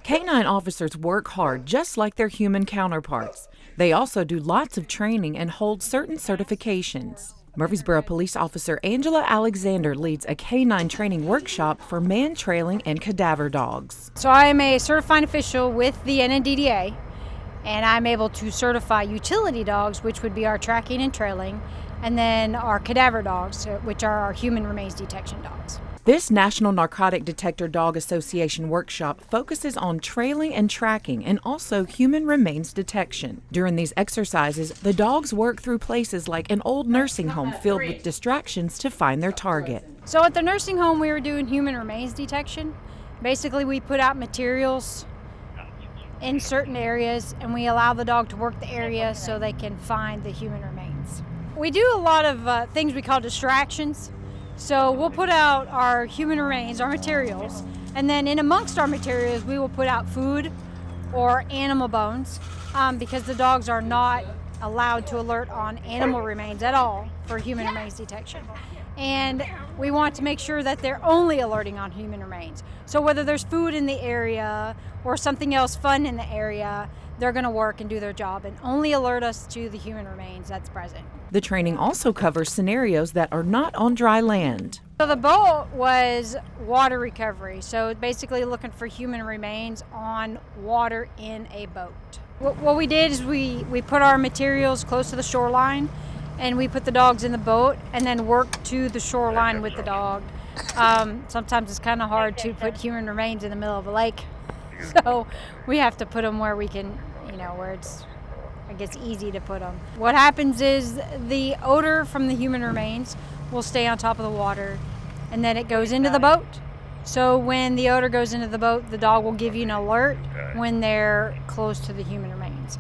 Canine officers work hard just like their human counterparts. They also do lots of training and hold certain certifications. Murfreesboro Police Officer Angela Alexander leads a canine training workshop for man-trailing and cadaver dogs. So I am a certifying official with the NNDDA, and I'm able to certify utility dogs, which would be our tracking and trailing, and then our cadaver dogs, which are our human remains detection dogs. This National Narcotic Detector Dog Association workshop focuses on trailing and tracking and also human remains detection. During these exercises, the dogs work through places like an old nursing home filled with distractions to find their target. So at the nursing home, we were doing human remains detection. Basically, we put out materials in certain areas and we allow the dog to work the area so they can find the human remains. We do a lot of things we call distractions. So we'll put out our human remains, our materials, and then in amongst our materials we will put out food or animal bones because the dogs are not allowed to alert on animal remains at all for human remains detection. And we want to make sure that they're only alerting on human remains. So whether there's food in the area or something else fun in the area, they're going to work and do their job and only alert us to the human remains that's present. The training also covers scenarios that are not on dry land. So the boat was water recovery, so basically looking for human remains on water in a boat. What we did is we put our materials close to the shoreline and we put the dogs in the boat and then worked to the shoreline with the dog. Sometimes it's kind of hard to put human remains in the middle of a lake, so we have to put them where we can, where it's easy to put them. What happens is the odor from the human remains will stay on top of the water and then it goes into the boat. So when the odor goes into the boat, the dog will give you an alert when they're close to the human remains.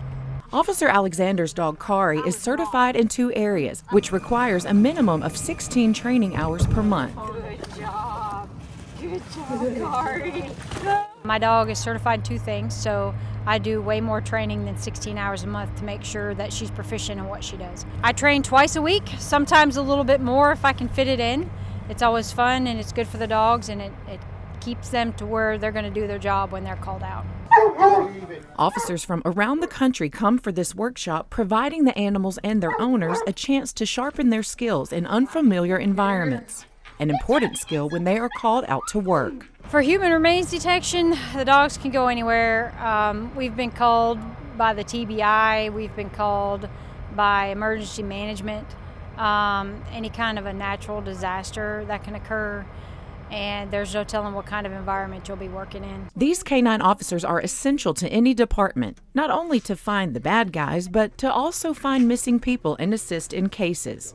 Officer Alexander's dog, Kari, is certified in 2 areas, which requires a minimum of 16 training hours per month. Good job. Good job, Kari. My dog is certified in 2 things, so I do way more training than 16 hours a month to make sure that she's proficient in what she does. I train twice a week, sometimes a little bit more if I can fit it in. It's always fun and it's good for the dogs and it keeps them to where they're going to do their job when they're called out. Officers from around the country come for this workshop, providing the animals and their owners a chance to sharpen their skills in unfamiliar environments, an important skill when they are called out to work. For human remains detection, the dogs can go anywhere. We've been called by the TBI, we've been called by emergency management, any kind of a natural disaster that can occur. And there's no telling what kind of environment you'll be working in. These canine officers are essential to any department, not only to find the bad guys, but to also find missing people and assist in cases.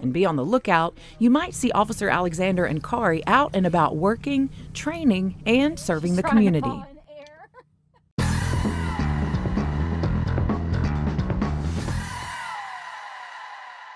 And be on the lookout, you might see Officer Alexander and Kari out and about working, training, and serving the community.